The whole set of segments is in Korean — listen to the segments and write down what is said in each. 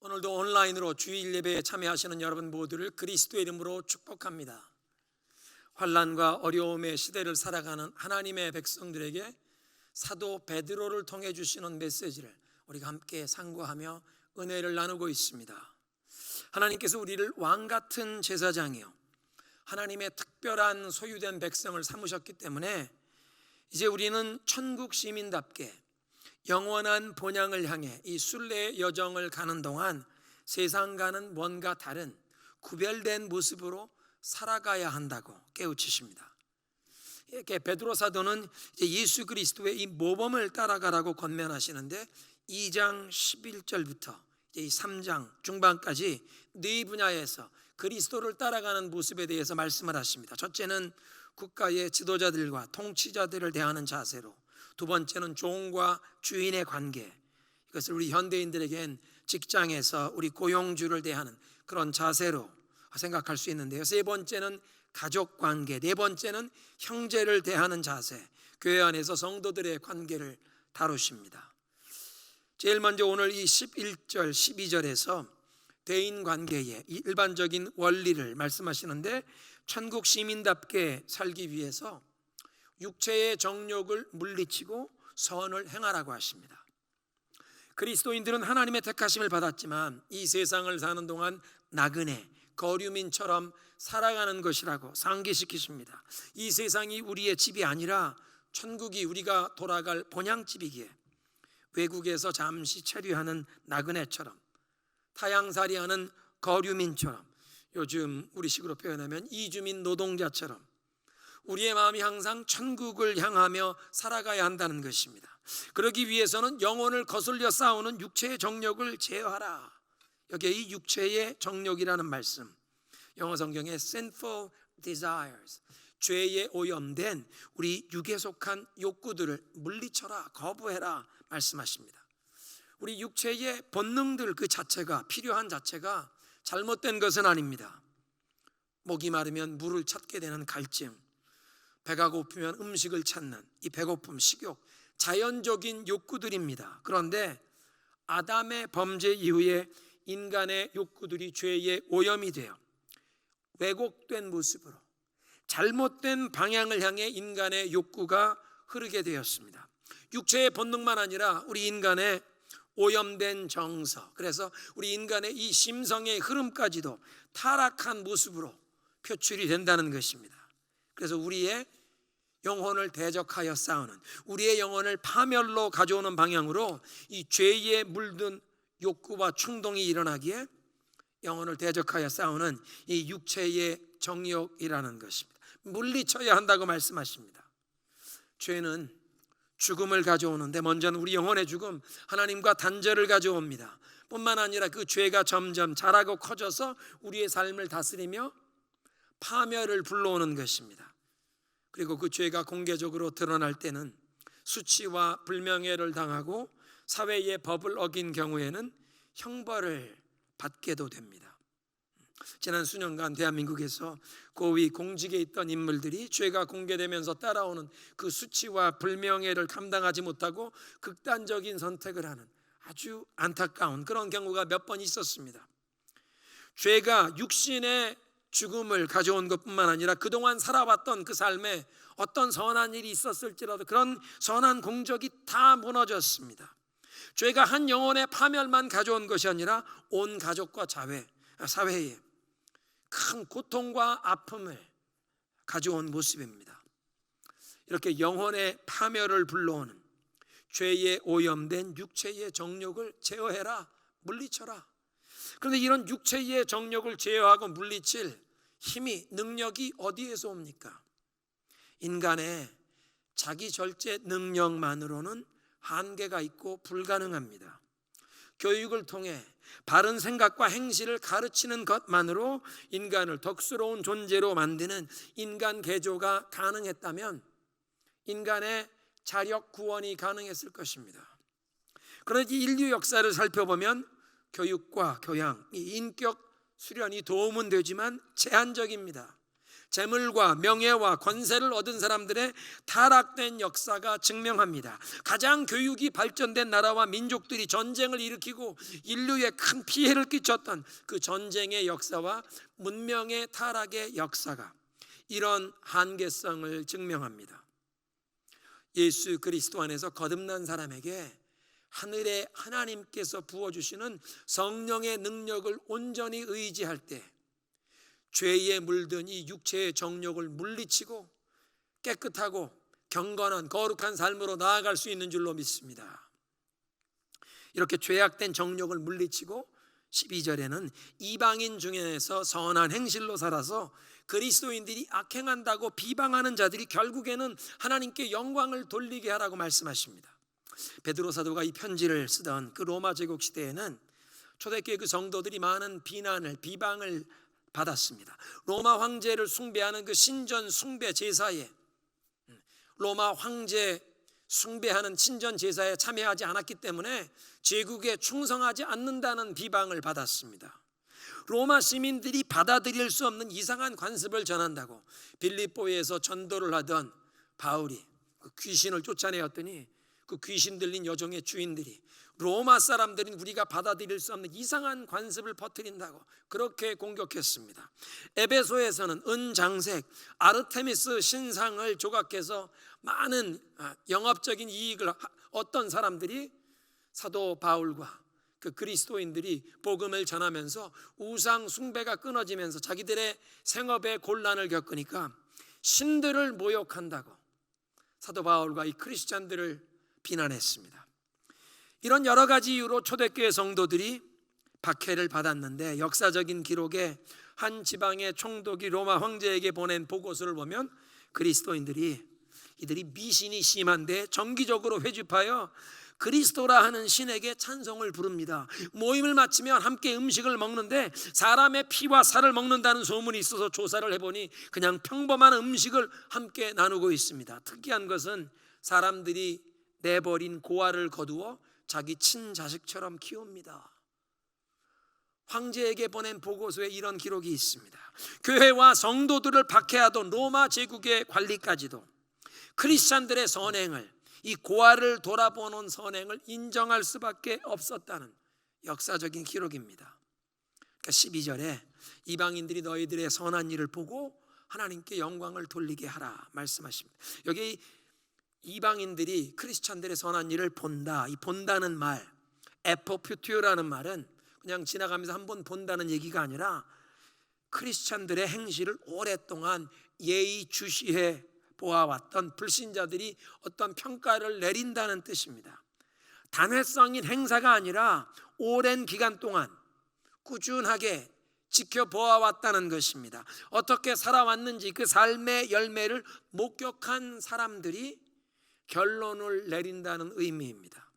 오늘도 온라인으로 주일 예배에 참여하시는 여러분 모두를 그리스도의 이름으로 축복합니다. 환난과 어려움의 시대를 살아가는 하나님의 백성들에게 사도 베드로를 통해 주시는 메시지를 우리가 함께 상고하며 은혜를 나누고 있습니다. 하나님께서 우리를 왕같은 제사장이요 하나님의 특별한 소유된 백성을 삼으셨기 때문에 이제 우리는 천국 시민답게 영원한 본향을 향해 이 순례의 여정을 가는 동안 세상과는 뭔가 다른 구별된 모습으로 살아가야 한다고 깨우치십니다. 이렇게 베드로 사도는 이제 예수 그리스도의 이 모범을 따라가라고 권면하시는데 2장 11절부터 이 3장 중반까지 네 분야에서 그리스도를 따라가는 모습에 대해서 말씀을 하십니다. 첫째는 국가의 지도자들과 통치자들을 대하는 자세로, 두 번째는 종과 주인의 관계, 이것을 우리 현대인들에겐 직장에서 우리 고용주를 대하는 그런 자세로 생각할 수 있는데요. 세 번째는 가족 관계, 네 번째는 형제를 대하는 자세, 교회 안에서 성도들의 관계를 다루십니다. 제일 먼저 오늘 이 11절 12절에서 대인 관계의 일반적인 원리를 말씀하시는데, 천국 시민답게 살기 위해서 육체의 정욕을 물리치고 선을 행하라고 하십니다. 그리스도인들은 하나님의 택하심을 받았지만 이 세상을 사는 동안 나그네, 거류민처럼 살아가는 것이라고 상기시키십니다. 이 세상이 우리의 집이 아니라 천국이 우리가 돌아갈 본향집이기에 외국에서 잠시 체류하는 나그네처럼, 타향살이하는 거류민처럼, 요즘 우리식으로 표현하면 이주민 노동자처럼 우리의 마음이 항상 천국을 향하며 살아가야 한다는 것입니다. 그러기 위해서는 영혼을 거슬려 싸우는 육체의 정욕을 제어하라. 여기에 이 육체의 정욕이라는 말씀, 영어 성경에 sinful desires, 죄에 오염된 우리 육에 속한 욕구들을 물리쳐라, 거부해라 말씀하십니다. 우리 육체의 본능들 그 자체가, 필요한 자체가 잘못된 것은 아닙니다. 목이 마르면 물을 찾게 되는 갈증, 배가 고프면 음식을 찾는 이 배고픔, 식욕, 자연적인 욕구들입니다. 그런데 아담의 범죄 이후에 인간의 욕구들이 죄의 오염이 되어 왜곡된 모습으로 잘못된 방향을 향해 인간의 욕구가 흐르게 되었습니다. 육체의 본능만 아니라 우리 인간의 오염된 정서, 그래서 우리 인간의 이 심성의 흐름까지도 타락한 모습으로 표출이 된다는 것입니다. 그래서 우리의 영혼을 대적하여 싸우는, 우리의 영혼을 파멸로 가져오는 방향으로 이 죄에 물든 욕구와 충동이 일어나기에 영혼을 대적하여 싸우는 이 육체의 정욕이라는 것입니다. 물리쳐야 한다고 말씀하십니다. 죄는 죽음을 가져오는데 먼저는 우리 영혼의 죽음, 하나님과 단절을 가져옵니다. 뿐만 아니라 그 죄가 점점 자라고 커져서 우리의 삶을 다스리며 파멸을 불러오는 것입니다. 그리고 그 죄가 공개적으로 드러날 때는 수치와 불명예를 당하고 사회의 법을 어긴 경우에는 형벌을 받게도 됩니다. 지난 수년간 대한민국에서 고위 공직에 있던 인물들이 죄가 공개되면서 따라오는 그 수치와 불명예를 감당하지 못하고 극단적인 선택을 하는 아주 안타까운 그런 경우가 몇 번 있었습니다. 죄가 육신의 죽음을 가져온 것뿐만 아니라 그동안 살아왔던 그 삶에 어떤 선한 일이 있었을지라도 그런 선한 공적이 다 무너졌습니다. 죄가 한 영혼의 파멸만 가져온 것이 아니라 온 가족과 사회에 큰 고통과 아픔을 가져온 모습입니다. 이렇게 영혼의 파멸을 불러오는 죄에 오염된 육체의 정욕을 제어해라, 물리쳐라. 그런데 이런 육체의 정욕을 제어하고 물리칠 힘이, 능력이 어디에서 옵니까? 인간의 자기 절제 능력만으로는 한계가 있고 불가능합니다. 교육을 통해 바른 생각과 행실을 가르치는 것만으로 인간을 덕스러운 존재로 만드는 인간 개조가 가능했다면 인간의 자력 구원이 가능했을 것입니다. 그런데 인류 역사를 살펴보면 교육과 교양, 이 인격 수련이 도움은 되지만 제한적입니다. 재물과 명예와 권세를 얻은 사람들의 타락된 역사가 증명합니다. 가장 교육이 발전된 나라와 민족들이 전쟁을 일으키고 인류에 큰 피해를 끼쳤던 그 전쟁의 역사와 문명의 타락의 역사가 이런 한계성을 증명합니다. 예수 그리스도 안에서 거듭난 사람에게 하늘의 하나님께서 부어주시는 성령의 능력을 온전히 의지할 때 죄에 물든 이 육체의 정욕을 물리치고 깨끗하고 경건한 거룩한 삶으로 나아갈 수 있는 줄로 믿습니다. 이렇게 죄악된 정욕을 물리치고 12절에는 이방인 중에서 선한 행실로 살아서 그리스도인들이 악행한다고 비방하는 자들이 결국에는 하나님께 영광을 돌리게 하라고 말씀하십니다. 베드로 사도가 이 편지를 쓰던 그 로마 제국 시대에는 초대교회 그 성도들이 많은 비방을 받았습니다. 로마 황제를 숭배하는 그 신전 숭배 제사에, 로마 황제 숭배하는 신전 제사에 참여하지 않았기 때문에 제국에 충성하지 않는다는 비방을 받았습니다. 로마 시민들이 받아들일 수 없는 이상한 관습을 전한다고 빌립보에서 전도를 하던 바울이 그 귀신을 쫓아내었더니 그 귀신 들린 여종의 주인들이 로마 사람들은 우리가 받아들일 수 없는 이상한 관습을 퍼뜨린다고 그렇게 공격했습니다. 에베소에서는 은장색 아르테미스 신상을 조각해서 많은 영업적인 이익을 얻던 사람들이 사도 바울과 그 그리스도인들이 복음을 전하면서 우상 숭배가 끊어지면서 자기들의 생업에 곤란을 겪으니까 신들을 모욕한다고 사도 바울과 이 크리스찬들을 비난했습니다. 이런 여러 가지 이유로 초대교회 성도들이 박해를 받았는데 역사적인 기록에 한 지방의 총독이 로마 황제에게 보낸 보고서를 보면 그리스도인들이 이들이 미신이 심한데 정기적으로 회집하여 그리스도라 하는 신에게 찬송을 부릅니다. 모임을 마치면 함께 음식을 먹는데 사람의 피와 살을 먹는다는 소문이 있어서 조사를 해보니 그냥 평범한 음식을 함께 나누고 있습니다. 특이한 것은 사람들이 내버린 고아를 거두어 자기 친자식처럼 키웁니다. 황제에게 보낸 보고서에 이런 기록이 있습니다. 교회와 성도들을 박해하던 로마 제국의 관리까지도 크리스찬들의 선행을, 이 고아를 돌아보는 선행을 인정할 수밖에 없었다는 역사적인 기록입니다. 그러니까 12절에 이방인들이 너희들의 선한 일을 보고 하나님께 영광을 돌리게 하라 말씀하십니다. 여기 이방인들이 크리스찬들의 선한 일을 본다, 이 본다는 말, 에포퓨티오라는 말은 그냥 지나가면서 한번 본다는 얘기가 아니라 크리스찬들의 행실을 오랫동안 예의주시해 보아왔던 불신자들이 어떤 평가를 내린다는 뜻입니다. 단회성인 행사가 아니라 오랜 기간 동안 꾸준하게 지켜보아왔다는 것입니다. 어떻게 살아왔는지 그 삶의 열매를 목격한 사람들이 결론을 내린다는 의미입니다.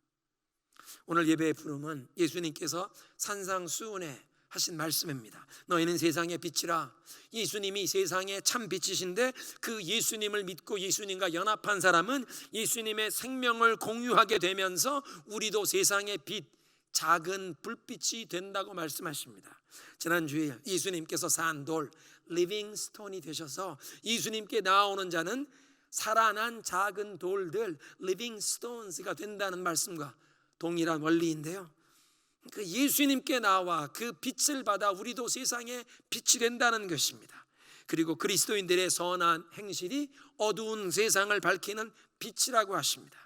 오늘 예배의 부름은 예수님께서 산상수훈에 하신 말씀입니다. 너희는 세상의 빛이라. 예수님이 세상의 참 빛이신데 그 예수님을 믿고 예수님과 연합한 사람은 예수님의 생명을 공유하게 되면서 우리도 세상의 빛, 작은 불빛이 된다고 말씀하십니다. 지난주에 예수님께서 산 돌, 리빙 스톤이 되셔서 예수님께 나오는 자는 살아난 작은 돌들, 리빙 스톤스가 된다는 말씀과 동일한 원리인데요. 그 예수님께 나와 그 빛을 받아 우리도 세상에 빛이 된다는 것입니다. 그리고 그리스도인들의 선한 행실이 어두운 세상을 밝히는 빛이라고 하십니다.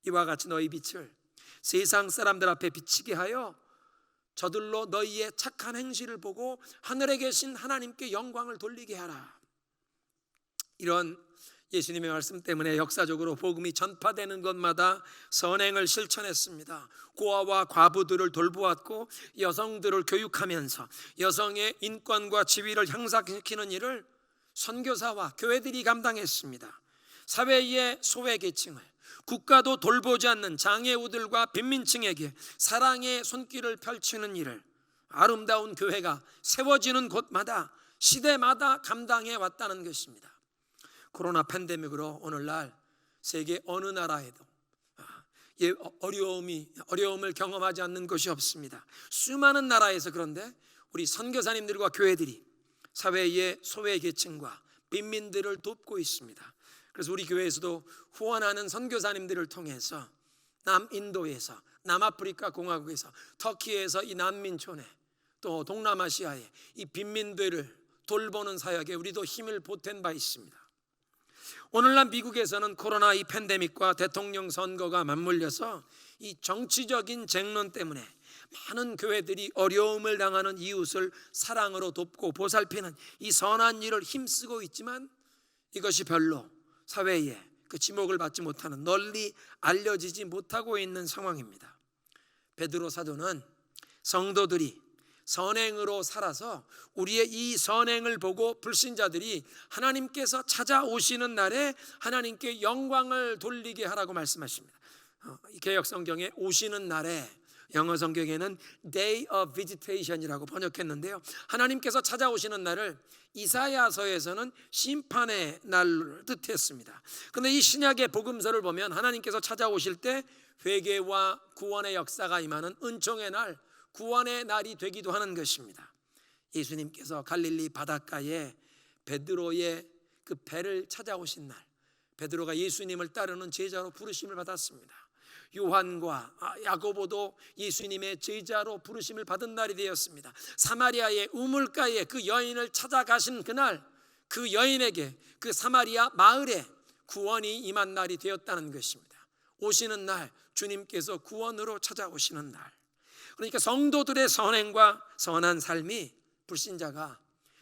이와 같이 너희 빛을 세상 사람들 앞에 비치게 하여 저들로 너희의 착한 행실을 보고 하늘에 계신 하나님께 영광을 돌리게 하라. 이런 예수님의 말씀 때문에 역사적으로 복음이 전파되는 곳마다 선행을 실천했습니다. 고아와 과부들을 돌보았고 여성들을 교육하면서 여성의 인권과 지위를 향상시키는 일을 선교사와 교회들이 감당했습니다. 사회의 소외계층을, 국가도 돌보지 않는 장애우들과 빈민층에게 사랑의 손길을 펼치는 일을 아름다운 교회가 세워지는 곳마다 시대마다 감당해 왔다는 것입니다. 코로나 팬데믹으로 오늘날 세계 어느 나라에도 어려움을 경험하지 않는 곳이 없습니다. 수많은 나라에서 그런데 우리 선교사님들과 교회들이 사회의 소외계층과 빈민들을 돕고 있습니다. 그래서 우리 교회에서도 후원하는 선교사님들을 통해서 남인도에서, 남아프리카 공화국에서, 터키에서 이 난민촌에, 또 동남아시아에 이 빈민들을 돌보는 사역에 우리도 힘을 보탠 바 있습니다. 오늘날 미국에서는 코로나 이 팬데믹과 대통령 선거가 맞물려서 이 정치적인 쟁론 때문에 많은 교회들이 어려움을 당하는 이웃을 사랑으로 돕고 보살피는 이 선한 일을 힘쓰고 있지만 이것이 별로 사회에 그 지목을 받지 못하는, 널리 알려지지 못하고 있는 상황입니다. 베드로 사도는 성도들이 선행으로 살아서 우리의 이 선행을 보고 불신자들이 하나님께서 찾아오시는 날에 하나님께 영광을 돌리게 하라고 말씀하십니다. 개역 성경에 오시는 날에, 영어 성경에는 Day of Visitation이라고 번역했는데요, 하나님께서 찾아오시는 날을 이사야서에서는 심판의 날을 뜻했습니다. 그런데 이 신약의 복음서를 보면 하나님께서 찾아오실 때 회개와 구원의 역사가 임하는 은총의 날, 구원의 날이 되기도 하는 것입니다. 예수님께서 갈릴리 바닷가에 베드로의 그 배를 찾아오신 날, 베드로가 예수님을 따르는 제자로 부르심을 받았습니다. 요한과 야고보도 예수님의 제자로 부르심을 받은 날이 되었습니다. 사마리아의 우물가에 그 여인을 찾아가신 그날, 그 여인에게, 그 사마리아 마을에 구원이 임한 날이 되었다는 것입니다. 오시는 날, 주님께서 구원으로 찾아오시는 날. 그러니까 성도들의 선행과 선한 삶이 불신자가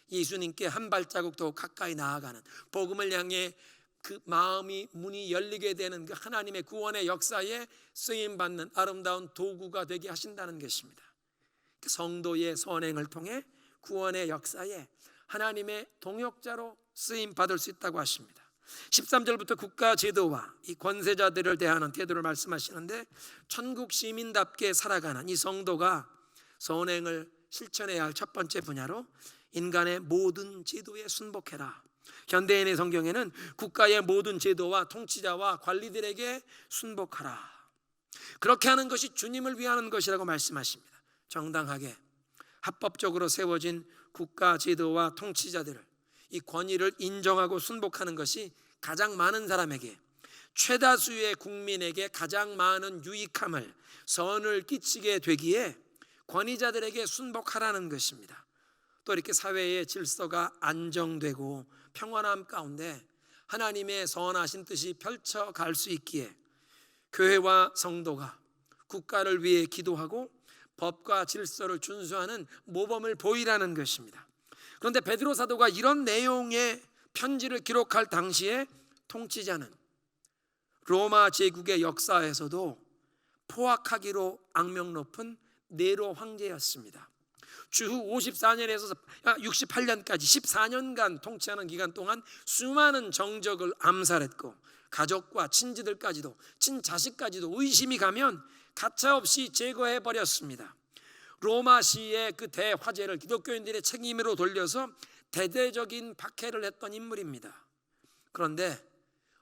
예수님께 한 발자국 더 가까이 나아가는, 복음을 향해 그 마음이 문이 열리게 되는 그 하나님의 구원의 역사에 쓰임받는 아름다운 도구가 되게 하신다는 것입니다. 성도의 선행을 통해 구원의 역사에 하나님의 동역자로 쓰임받을 수 있다고 하십니다. 13절부터 국가 제도와 이 권세자들을 대하는 태도를 말씀하시는데, 천국 시민답게 살아가는 이 성도가 선행을 실천해야 할 첫 번째 분야로 인간의 모든 제도에 순복해라. 현대인의 성경에는 국가의 모든 제도와 통치자와 관리들에게 순복하라. 그렇게 하는 것이 주님을 위하는 것이라고 말씀하십니다. 정당하게 합법적으로 세워진 국가 제도와 통치자들을, 이 권위를 인정하고 순복하는 것이 가장 많은 사람에게, 최다수의 국민에게 가장 많은 유익함을, 선을 끼치게 되기에 권위자들에게 순복하라는 것입니다. 또 이렇게 사회의 질서가 안정되고 평안함 가운데 하나님의 선하신 뜻이 펼쳐갈 수 있기에 교회와 성도가 국가를 위해 기도하고 법과 질서를 준수하는 모범을 보이라는 것입니다. 그런데 베드로 사도가 이런 내용의 편지를 기록할 당시에 통치자는 로마 제국의 역사에서도 포악하기로 악명 높은 네로 황제였습니다. 주후 54년에서 68년까지 14년간 통치하는 기간 동안 수많은 정적을 암살했고, 가족과 친지들까지도, 친자식까지도 의심이 가면 가차없이 제거해 버렸습니다. 로마시의 그 대화제를 기독교인들의 책임으로 돌려서 대대적인 박해를 했던 인물입니다. 그런데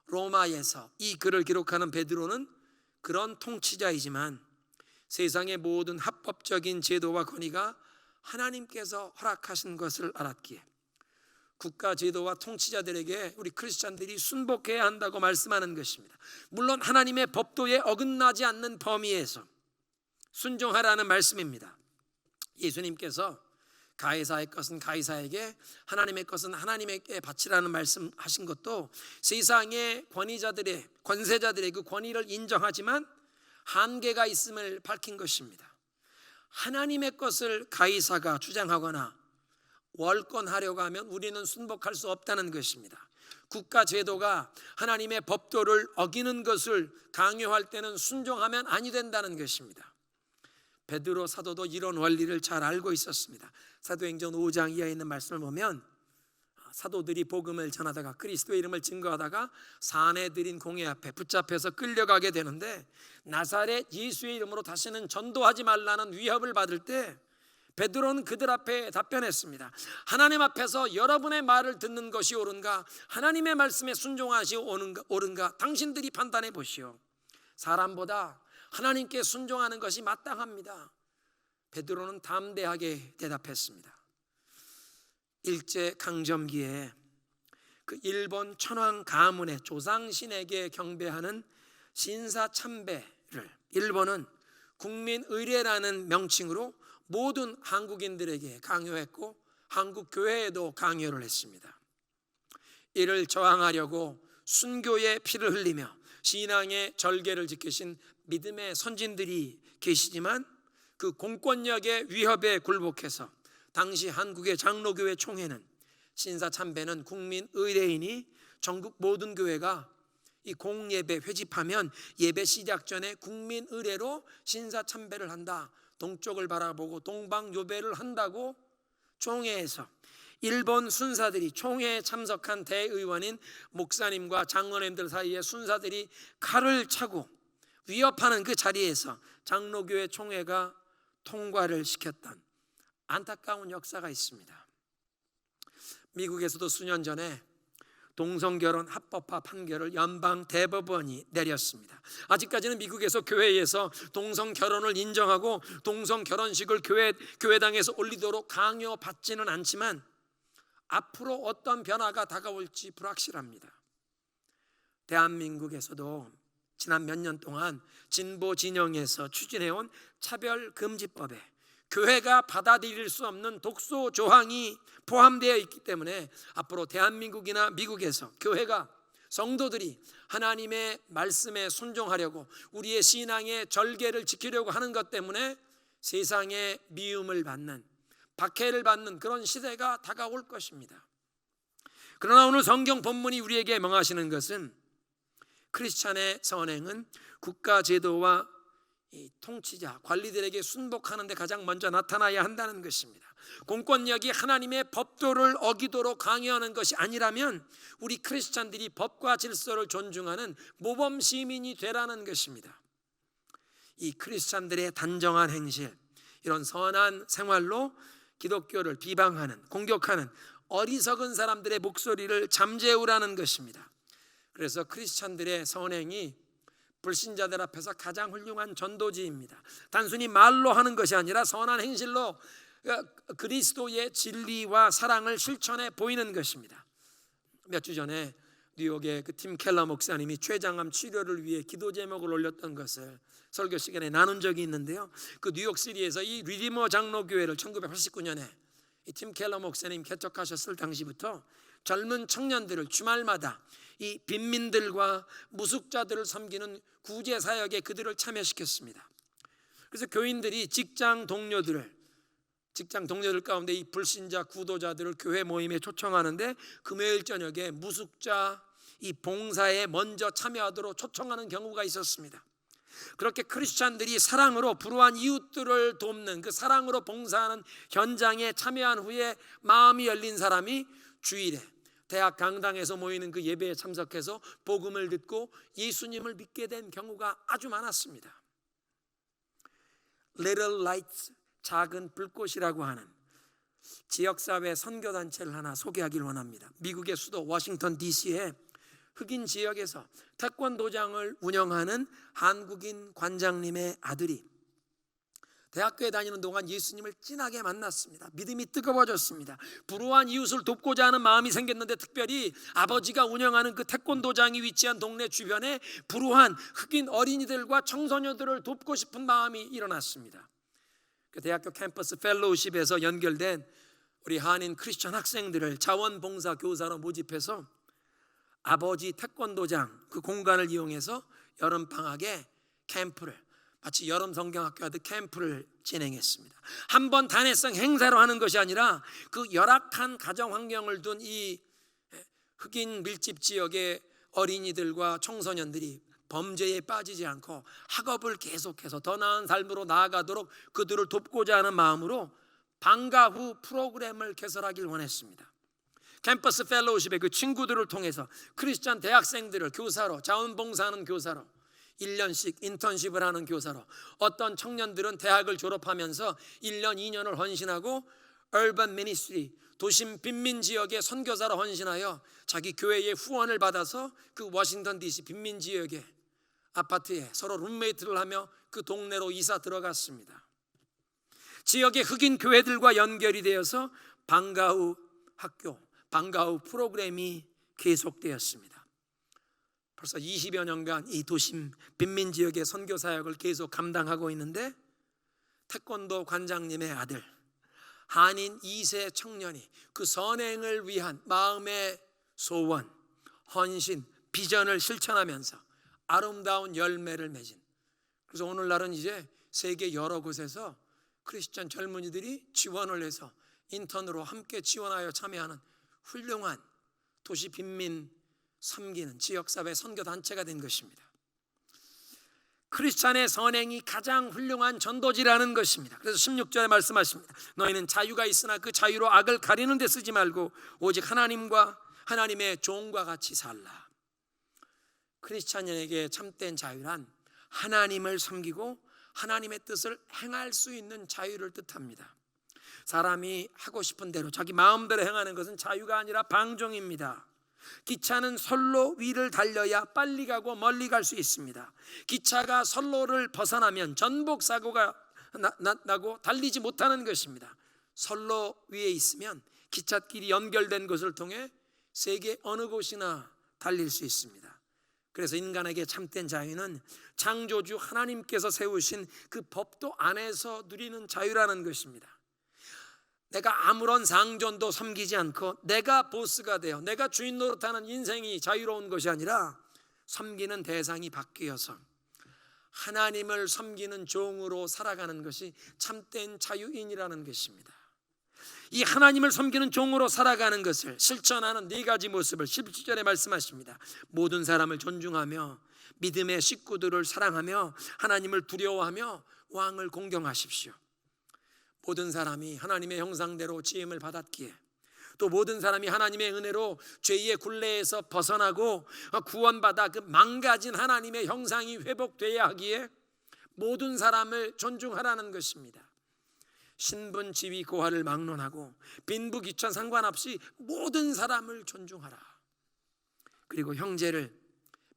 로마에서 이 글을 기록하는 베드로는 그런 통치자이지만 세상의 모든 합법적인 제도와 권위가 하나님께서 허락하신 것을 알았기에 국가 제도와 통치자들에게 우리 크리스찬들이 순복해야 한다고 말씀하는 것입니다. 물론 하나님의 법도에 어긋나지 않는 범위에서 순종하라는 말씀입니다. 예수님께서 가이사의 것은 가이사에게, 하나님의 것은 하나님에게 바치라는 말씀하신 것도 세상의 권위자들의, 권세자들의 그 권위를 인정하지만 한계가 있음을 밝힌 것입니다. 하나님의 것을 가이사가 주장하거나 월권하려고 하면 우리는 순복할 수 없다는 것입니다. 국가 제도가 하나님의 법도를 어기는 것을 강요할 때는 순종하면 아니 된다는 것입니다. 베드로 사도도 이런 원리를 잘 알고 있었습니다. 사도행전 5장 이하에 있는 말씀을 보면 사도들이 복음을 전하다가 그리스도의 이름을 증거하다가 사내들인 공회 앞에 붙잡혀서 끌려가게 되는데, 나사렛 예수의 이름으로 다시는 전도하지 말라는 위협을 받을 때 베드로는 그들 앞에 답변했습니다. 하나님 앞에서 여러분의 말을 듣는 것이 옳은가, 하나님의 말씀에 순종하시 옳은가 당신들이 판단해 보시오. 사람보다 하나님께 순종하는 것이 마땅합니다. 베드로는 담대하게 대답했습니다. 일제 강점기에 그 일본 천황 가문의 조상신에게 경배하는 신사참배를 일본은 국민의례라는 명칭으로 모든 한국인들에게 강요했고 한국 교회에도 강요를 했습니다. 이를 저항하려고 순교의 피를 흘리며 신앙의 절개를 지키신 믿음의 선진들이 계시지만 그 공권력의 위협에 굴복해서 당시 한국의 장로교회 총회는 신사참배는 국민의례이니 전국 모든 교회가 이 공예배 회집하면 예배 시작 전에 국민의례로 신사참배를 한다, 동쪽을 바라보고 동방요배를 한다고 총회에서 일본 순사들이 총회에 참석한 대의원인 목사님과 장로님들 사이에 순사들이 칼을 차고 위협하는 그 자리에서 장로교회 총회가 통과를 시켰던 안타까운 역사가 있습니다. 미국에서도 수년 전에 동성결혼 합법화 판결을 연방 대법원이 내렸습니다. 아직까지는 미국에서 교회에서 동성결혼을 인정하고 동성결혼식을 교회당에서 올리도록 강요받지는 않지만 앞으로 어떤 변화가 다가올지 불확실합니다. 대한민국에서도 지난 몇 년 동안 진보 진영에서 추진해온 차별금지법에 교회가 받아들일 수 없는 독소 조항이 포함되어 있기 때문에 앞으로 대한민국이나 미국에서 교회가 성도들이 하나님의 말씀에 순종하려고 우리의 신앙의 절개를 지키려고 하는 것 때문에 세상의 미움을 받는, 박해를 받는 그런 시대가 다가올 것입니다. 그러나 오늘 성경 본문이 우리에게 명하시는 것은 크리스찬의 선행은 국가 제도와 이 통치자, 관리들에게 순복하는 데 가장 먼저 나타나야 한다는 것입니다. 공권력이 하나님의 법도를 어기도록 강요하는 것이 아니라면 우리 크리스찬들이 법과 질서를 존중하는 모범 시민이 되라는 것입니다. 이 크리스찬들의 단정한 행실, 이런 선한 생활로 기독교를 비방하는, 공격하는 어리석은 사람들의 목소리를 잠재우라는 것입니다. 그래서 크리스찬들의 선행이 불신자들 앞에서 가장 훌륭한 전도지입니다. 단순히 말로 하는 것이 아니라 선한 행실로 그리스도의 진리와 사랑을 실천해 보이는 것입니다. 몇 주 전에 뉴욕의 그 팀 켈러 목사님이 췌장암 치료를 위해 기도 제목을 올렸던 것을 설교 시간에 나눈 적이 있는데요. 그 뉴욕시티에서 이 리디머 장로교회를 1989년에 이 팀 켈러 목사님 개척하셨을 당시부터 젊은 청년들을 주말마다 이 빈민들과 무숙자들을 섬기는 구제 사역에 그들을 참여시켰습니다. 그래서 교인들이 직장 동료들 가운데 이 불신자 구도자들을 교회 모임에 초청하는데 금요일 저녁에 무숙자 이 봉사에 먼저 참여하도록 초청하는 경우가 있었습니다. 그렇게 크리스찬들이 사랑으로 불우한 이웃들을 돕는 그 사랑으로 봉사하는 현장에 참여한 후에 마음이 열린 사람이 주일에 대학 강당에서 모이는 그 예배에 참석해서 복음을 듣고 예수님을 믿게 된 경우가 아주 많았습니다. Little Lights, 작은 불꽃이라고 하는 지역사회 선교단체를 하나 소개하기를 원합니다. 미국의 수도 워싱턴 DC에 흑인 지역에서 태권도장을 운영하는 한국인 관장님의 아들이 대학교에 다니는 동안 예수님을 진하게 만났습니다. 믿음이 뜨거워졌습니다. 불우한 이웃을 돕고자 하는 마음이 생겼는데 특별히 아버지가 운영하는 그 태권도장이 위치한 동네 주변에 불우한 흑인 어린이들과 청소년들을 돕고 싶은 마음이 일어났습니다. 그 대학교 캠퍼스 펠로우십에서 연결된 우리 한인 크리스천 학생들을 자원봉사 교사로 모집해서 아버지 태권도장 그 공간을 이용해서 여름방학에 캠프를, 마치 여름 성경학교 하듯 캠프를 진행했습니다. 한 번 단회성 행사로 하는 것이 아니라 그 열악한 가정 환경을 둔 이 흑인 밀집 지역의 어린이들과 청소년들이 범죄에 빠지지 않고 학업을 계속해서 더 나은 삶으로 나아가도록 그들을 돕고자 하는 마음으로 방과 후 프로그램을 개설하길 원했습니다. 캠퍼스 펠로우십의 그 친구들을 통해서 크리스찬 대학생들을 교사로, 자원봉사하는 교사로, 1년씩 인턴십을 하는 교사로, 어떤 청년들은 대학을 졸업하면서 1년, 2년을 헌신하고 urban ministry, 도심 빈민 지역의 선교사로 헌신하여 자기 교회의 후원을 받아서 그 워싱턴 DC 빈민 지역의 아파트에 서로 룸메이트를 하며 그 동네로 이사 들어갔습니다. 지역의 흑인 교회들과 연결이 되어서 방과 후 학교, 방과 후 프로그램이 계속되었습니다. 벌써 20여 년간 이 도심 빈민 지역의 선교 사역을 계속 감당하고 있는데, 태권도 관장님의 아들, 한인 2세 청년이 그 선행을 위한 마음의 소원, 헌신, 비전을 실천하면서 아름다운 열매를 맺은, 그래서 오늘날은 이제 세계 여러 곳에서 크리스천 젊은이들이 지원을 해서 인턴으로 함께 지원하여 참여하는 훌륭한 도시 빈민 섬기는 지역사회 선교단체가 된 것입니다. 크리스찬의 선행이 가장 훌륭한 전도지라는 것입니다. 그래서 16절에 말씀하십니다. 너희는 자유가 있으나 그 자유로 악을 가리는 데 쓰지 말고 오직 하나님과 하나님의 종과 같이 살라. 크리스찬에게 참된 자유란 하나님을 섬기고 하나님의 뜻을 행할 수 있는 자유를 뜻합니다. 사람이 하고 싶은 대로 자기 마음대로 행하는 것은 자유가 아니라 방종입니다. 기차는 선로 위를 달려야 빨리 가고 멀리 갈 수 있습니다. 기차가 선로를 벗어나면 전복 사고가 나고 달리지 못하는 것입니다. 선로 위에 있으면 기찻길이 연결된 것을 통해 세계 어느 곳이나 달릴 수 있습니다. 그래서 인간에게 참된 자유는 창조주 하나님께서 세우신 그 법도 안에서 누리는 자유라는 것입니다. 내가 아무런 상전도 섬기지 않고 내가 보스가 되어 내가 주인 노릇하는 인생이 자유로운 것이 아니라 섬기는 대상이 바뀌어서 하나님을 섬기는 종으로 살아가는 것이 참된 자유인이라는 것입니다. 이 하나님을 섬기는 종으로 살아가는 것을 실천하는 4가지 모습을 17절에 말씀하십니다. 모든 사람을 존중하며 믿음의 식구들을 사랑하며 하나님을 두려워하며 왕을 공경하십시오. 모든 사람이 하나님의 형상대로 지음을 받았기에, 또 모든 사람이 하나님의 은혜로 죄의 굴레에서 벗어나고 구원받아 그 망가진 하나님의 형상이 회복되어야 하기에 모든 사람을 존중하라는 것입니다. 신분, 지위, 고하를 막론하고 빈부, 귀천 상관없이 모든 사람을 존중하라. 그리고 형제를,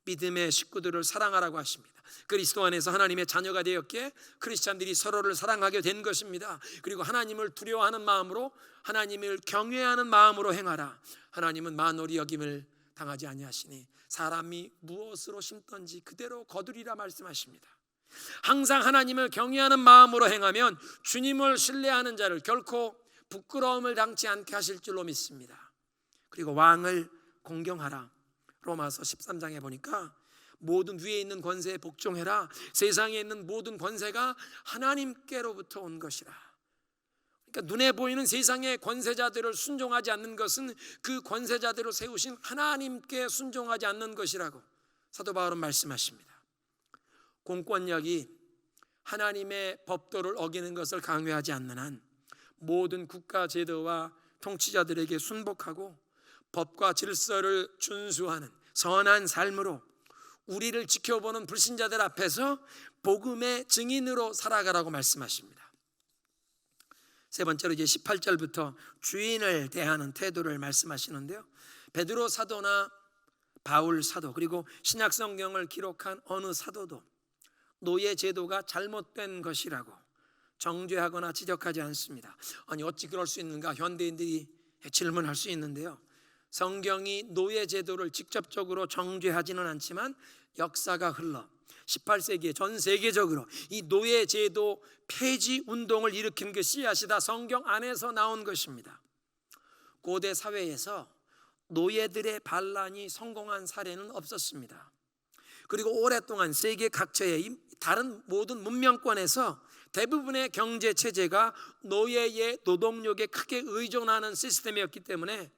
믿음의 식구들을 사랑하라고 하십니다. 그리스도 안에서 하나님의 자녀가 되었기에 크리스찬들이 서로를 사랑하게 된 것입니다. 그리고 하나님을 두려워하는 마음으로, 하나님을 경외하는 마음으로 행하라. 하나님은 만홀히 여김을 당하지 아니하시니 사람이 무엇으로 심든지 그대로 거두리라 말씀하십니다. 항상 하나님을 경외하는 마음으로 행하면 주님을 신뢰하는 자를 결코 부끄러움을 당치 않게 하실 줄로 믿습니다. 그리고 왕을 공경하라. 로마서 13장에 보니까 모든 위에 있는 권세에 복종해라. 세상에 있는 모든 권세가 하나님께로부터 온 것이라. 그러니까 눈에 보이는 세상의 권세자들을 순종하지 않는 것은 그 권세자들을 세우신 하나님께 순종하지 않는 것이라고 사도 바울은 말씀하십니다. 공권력이 하나님의 법도를 어기는 것을 강요하지 않는 한 모든 국가 제도와 통치자들에게 순복하고 법과 질서를 준수하는 선한 삶으로 우리를 지켜보는 불신자들 앞에서 복음의 증인으로 살아가라고 말씀하십니다. 세 번째로 이제 18절부터 주인을 대하는 태도를 말씀하시는데요, 베드로 사도나 바울 사도 그리고 신약 성경을 기록한 어느 사도도 노예 제도가 잘못된 것이라고 정죄하거나 지적하지 않습니다. 아니 어찌 그럴 수 있는가 현대인들이 질문할 수 있는데요, 성경이 노예 제도를 직접적으로 정죄하지는 않지만 역사가 흘러 18세기에 전 세계적으로 이 노예 제도 폐지 운동을 일으킨 그 씨앗이 다 성경 안에서 나온 것입니다. 고대 사회에서 노예들의 반란이 성공한 사례는 없었습니다. 그리고 오랫동안 세계 각처의 다른 모든 문명권에서 대부분의 경제 체제가 노예의 노동력에 크게 의존하는 시스템이었기 때문에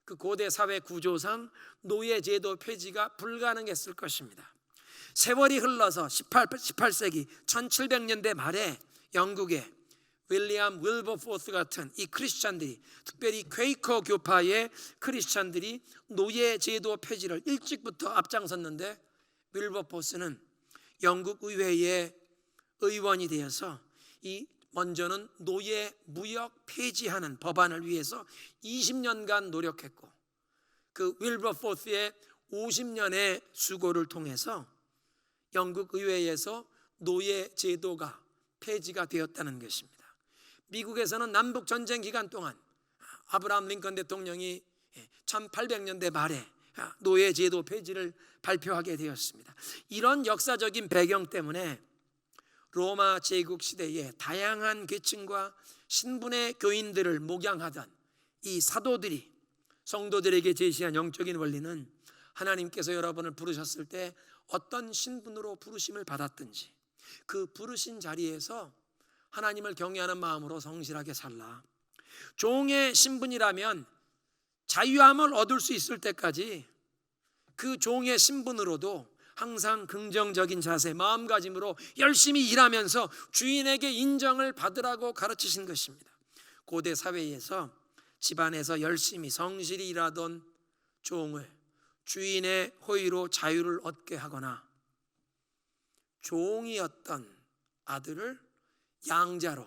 그 고대 사회 구조상 노예 제도 폐지가 불가능했을 것입니다. 세월이 흘러서 18세기 1700년대 말에 영국의 윌리엄 윌버포스 같은 이 크리스찬들이, 특별히 퀘이커 교파의 크리스찬들이 노예 제도 폐지를 일찍부터 앞장섰는데, 윌버포스는 영국 의회의 의원이 되어서 먼저는 노예 무역 폐지하는 법안을 위해서 20년간 노력했고, 그 윌버포스의 50년의 수고를 통해서 영국 의회에서 노예 제도가 폐지가 되었다는 것입니다. 미국에서는 남북 전쟁 기간 동안 아브라함 링컨 대통령이 1800년대 말에 노예제도 폐지를 발표하게 되었습니다. 이런 역사적인 배경 때문에 로마 제국 시대에 다양한 계층과 신분의 교인들을 목양하던 이 사도들이 성도들에게 제시한 영적인 원리는 하나님께서 여러분을 부르셨을 때 어떤 신분으로 부르심을 받았든지 그 부르신 자리에서 하나님을 경외하는 마음으로 성실하게 살라. 종의 신분이라면 자유함을 얻을 수 있을 때까지 그 종의 신분으로도 항상 긍정적인 자세, 마음가짐으로 열심히 일하면서 주인에게 인정을 받으라고 가르치신 것입니다. 고대 사회에서 집안에서 열심히 성실히 일하던 종을 주인의 호의로 자유를 얻게 하거나 종이었던 아들을 양자로,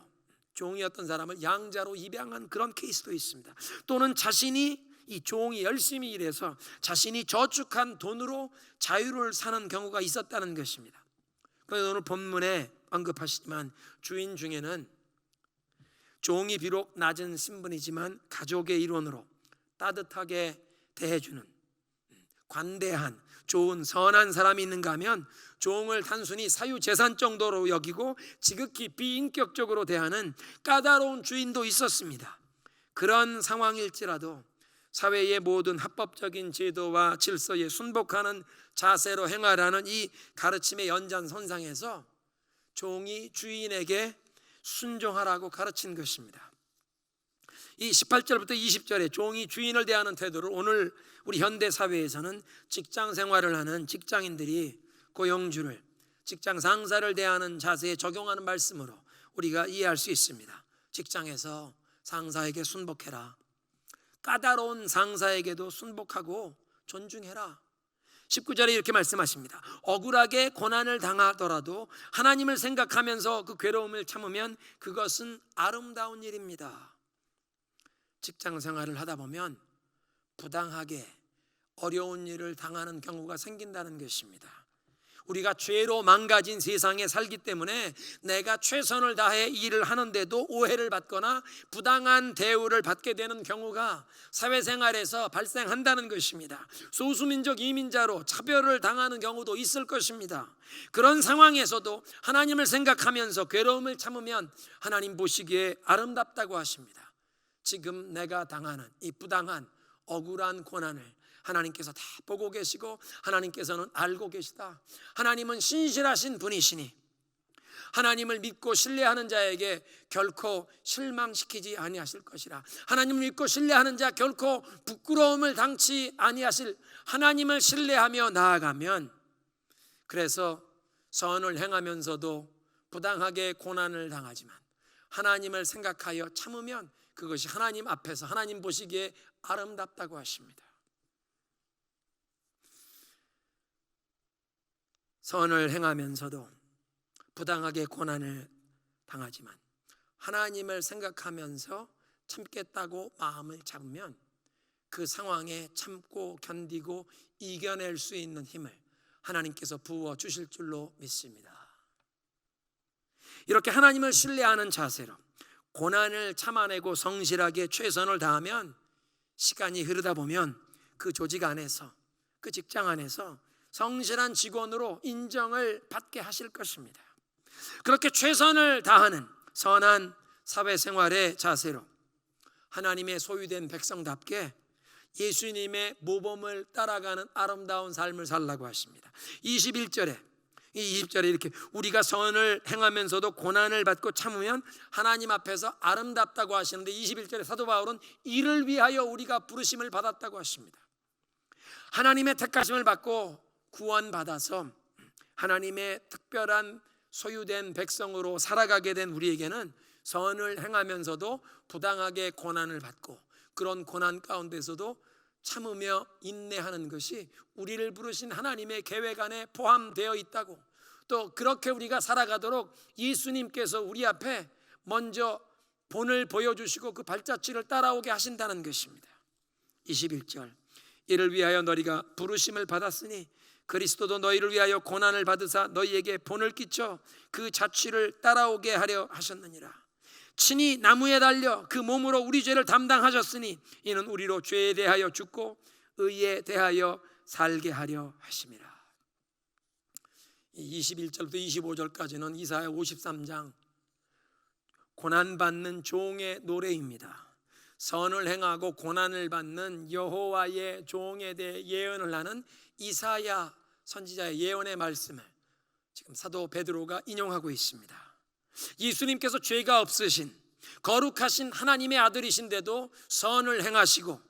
종이었던 사람을 양자로 입양한 그런 케이스도 있습니다. 또는 자신이 이 종이 열심히 일해서 자신이 저축한 돈으로 자유를 사는 경우가 있었다는 것입니다. 그래서 오늘 본문에 언급하시지만 주인 중에는 종이 비록 낮은 신분이지만 가족의 일원으로 따뜻하게 대해주는 관대한 좋은 선한 사람이 있는가 하면 종을 단순히 사유재산 정도로 여기고 지극히 비인격적으로 대하는 까다로운 주인도 있었습니다. 그런 상황일지라도 사회의 모든 합법적인 제도와 질서에 순복하는 자세로 행하라는 이 가르침의 연장선상에서 종이 주인에게 순종하라고 가르친 것입니다. 이 18절부터 20절에 종이 주인을 대하는 태도를 오늘 우리 현대 사회에서는 직장 생활을 하는 직장인들이 고용주를, 직장 상사를 대하는 자세에 적용하는 말씀으로 우리가 이해할 수 있습니다. 직장에서 상사에게 순복해라. 까다로운 상사에게도 순복하고 존중해라. 19절에 이렇게 말씀하십니다. 억울하게 고난을 당하더라도 하나님을 생각하면서 그 괴로움을 참으면 그것은 아름다운 일입니다. 직장 생활을 하다 보면 부당하게 어려운 일을 당하는 경우가 생긴다는 것입니다. 우리가 죄로 망가진 세상에 살기 때문에 내가 최선을 다해 일을 하는데도 오해를 받거나 부당한 대우를 받게 되는 경우가 사회생활에서 발생한다는 것입니다. 소수민족 이민자로 차별을 당하는 경우도 있을 것입니다. 그런 상황에서도 하나님을 생각하면서 괴로움을 참으면 하나님 보시기에 아름답다고 하십니다. 지금 내가 당하는 이 부당한 억울한 고난을 하나님께서 다 보고 계시고 하나님께서는 알고 계시다. 하나님은 신실하신 분이시니 하나님을 믿고 신뢰하는 자에게 결코 실망시키지 아니하실 것이라. 하나님을 믿고 신뢰하는 자 결코 부끄러움을 당치 아니하실, 하나님을 신뢰하며 나아가면, 그래서 선을 행하면서도 부당하게 고난을 당하지만 하나님을 생각하여 참으면 그것이 하나님 앞에서 하나님 보시기에 아름답다고 하십니다. 선을 행하면서도 부당하게 고난을 당하지만 하나님을 생각하면서 참겠다고 마음을 잡으면 그 상황에 참고 견디고 이겨낼 수 있는 힘을 하나님께서 부어 주실 줄로 믿습니다. 이렇게 하나님을 신뢰하는 자세로 고난을 참아내고 성실하게 최선을 다하면 시간이 흐르다 보면 그 조직 안에서, 그 직장 안에서 성실한 직원으로 인정을 받게 하실 것입니다. 그렇게 최선을 다하는 선한 사회생활의 자세로 하나님의 소유된 백성답게 예수님의 모범을 따라가는 아름다운 삶을 살라고 하십니다. 20절에 이렇게 우리가 선을 행하면서도 고난을 받고 참으면 하나님 앞에서 아름답다고 하시는데 21절에 사도 바울은 이를 위하여 우리가 부르심을 받았다고 하십니다. 하나님의 택하심을 받고 구원받아서 하나님의 특별한 소유된 백성으로 살아가게 된 우리에게는 선을 행하면서도 부당하게 고난을 받고 그런 고난 가운데서도 참으며 인내하는 것이 우리를 부르신 하나님의 계획 안에 포함되어 있다고, 또 그렇게 우리가 살아가도록 예수님께서 우리 앞에 먼저 본을 보여주시고 그 발자취를 따라오게 하신다는 것입니다. 21절 이를 위하여 너희가 부르심을 받았으니 그리스도도 너희를 위하여 고난을 받으사 너희에게 본을 끼쳐 그 자취를 따라오게 하려 하셨느니라. 친히 나무에 달려 그 몸으로 우리 죄를 담당하셨으니 이는 우리로 죄에 대하여 죽고 의에 대하여 살게 하려 하심이라. 21절부터 25절까지는 이사야 53장 고난받는 종의 노래입니다. 선을 행하고 고난을 받는 여호와의 종에 대해 예언을 하는 이사야 선지자의 예언의 말씀을 지금 사도 베드로가 인용하고 있습니다. 예수님께서 죄가 없으신 거룩하신 하나님의 아들이신데도 선을 행하시고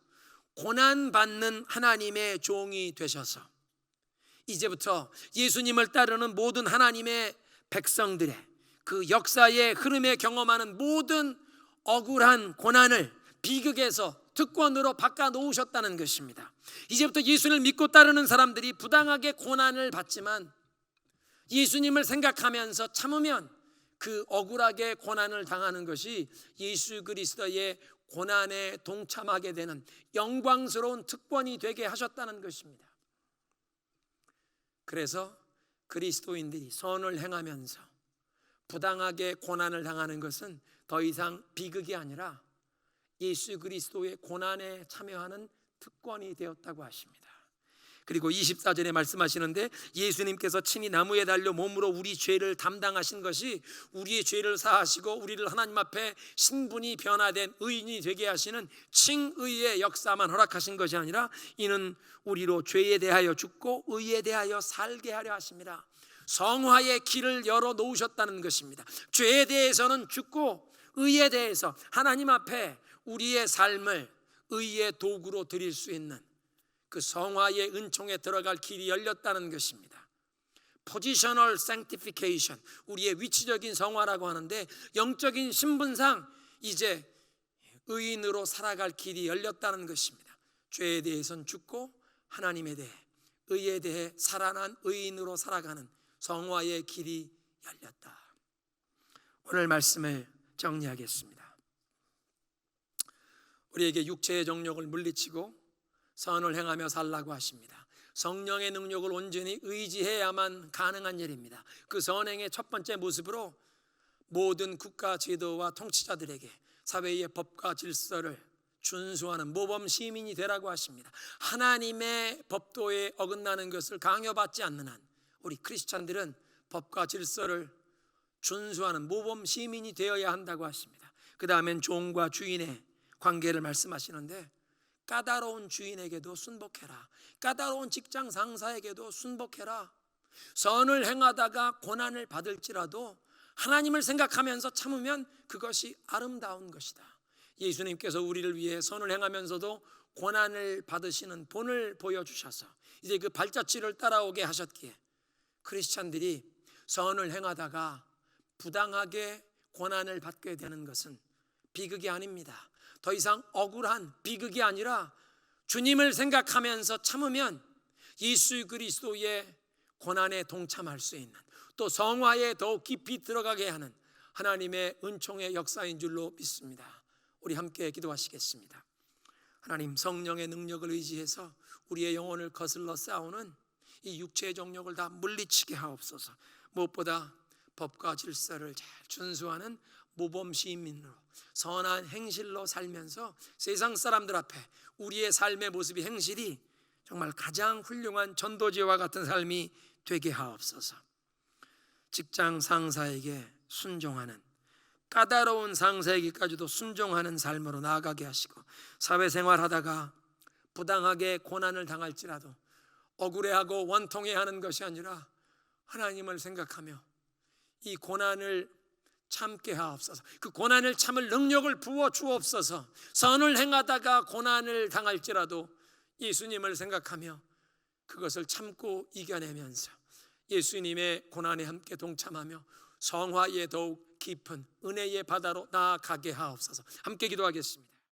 고난받는 하나님의 종이 되셔서 이제부터 예수님을 따르는 모든 하나님의 백성들의 그 역사의 흐름에 경험하는 모든 억울한 고난을 비극에서 특권으로 바꿔 놓으셨다는 것입니다. 이제부터 예수님을 믿고 따르는 사람들이 부당하게 고난을 받지만 예수님을 생각하면서 참으면 그 억울하게 고난을 당하는 것이 예수 그리스도의 고난에 동참하게 되는 영광스러운 특권이 되게 하셨다는 것입니다. 그래서 그리스도인들이 선을 행하면서 부당하게 고난을 당하는 것은 더 이상 비극이 아니라 예수 그리스도의 고난에 참여하는 특권이 되었다고 하십니다. 그리고 24절에 말씀하시는데 예수님께서 친히 나무에 달려 몸으로 우리 죄를 담당하신 것이 우리의 죄를 사하시고 우리를 하나님 앞에 신분이 변화된 의인이 되게 하시는 칭의의 역사만 허락하신 것이 아니라 이는 우리로 죄에 대하여 죽고 의에 대하여 살게 하려 하십니다. 성화의 길을 열어 놓으셨다는 것입니다. 죄에 대해서는 죽고 의에 대해서 하나님 앞에 우리의 삶을 의의 도구로 드릴 수 있는 그 성화의 은총에 들어갈 길이 열렸다는 것입니다. 포지셔널 sanctification, 우리의 위치적인 성화라고 하는데 영적인 신분상 이제 의인으로 살아갈 길이 열렸다는 것입니다. 죄에 대해서는 죽고 하나님에 대해 의에 대해 살아난 의인으로 살아가는 성화의 길이 열렸다. 오늘 말씀을 정리하겠습니다. 우리에게 육체의 정욕을 물리치고 선을 행하며 살라고 하십니다. 성령의 능력을 온전히 의지해야만 가능한 일입니다. 그 선행의 첫 번째 모습으로 모든 국가 제도와 통치자들에게 사회의 법과 질서를 준수하는 모범 시민이 되라고 하십니다. 하나님의 법도에 어긋나는 것을 강요받지 않는 한 우리 크리스찬들은 법과 질서를 준수하는 모범 시민이 되어야 한다고 하십니다. 그 다음엔 종과 주인의 관계를 말씀하시는데 까다로운 주인에게도 순복해라. 까다로운 직장 상사에게도 순복해라. 선을 행하다가 고난을 받을지라도 하나님을 생각하면서 참으면 그것이 아름다운 것이다. 예수님께서 우리를 위해 선을 행하면서도 고난을 받으시는 본을 보여주셔서 이제 그 발자취를 따라오게 하셨기에 크리스찬들이 선을 행하다가 부당하게 고난을 받게 되는 것은 비극이 아닙니다. 더 이상 억울한 비극이 아니라 주님을 생각하면서 참으면 예수 그리스도의 고난에 동참할 수 있는, 또 성화에 더욱 깊이 들어가게 하는 하나님의 은총의 역사인 줄로 믿습니다. 우리 함께 기도하시겠습니다. 하나님, 성령의 능력을 의지해서 우리의 영혼을 거슬러 싸우는 이 육체의 정욕을 다 물리치게 하옵소서. 무엇보다 법과 질서를 잘 준수하는 모범 시민으로 선한 행실로 살면서 세상 사람들 앞에 우리의 삶의 모습이 행실이 정말 가장 훌륭한 전도지와 같은 삶이 되게 하옵소서. 직장 상사에게 순종하는, 까다로운 상사에게까지도 순종하는 삶으로 나아가게 하시고, 사회생활하다가 부당하게 고난을 당할지라도 억울해하고 원통해하는 것이 아니라 하나님을 생각하며 이 고난을 참게 하옵소서. 그 고난을 참을 능력을 부어 주옵소서. 선을 행하다가 고난을 당할지라도 예수님을 생각하며 그것을 참고 이겨내면서 예수님의 고난에 함께 동참하며 성화에 더욱 깊은 은혜의 바다로 나아가게 하옵소서. 함께 기도하겠습니다.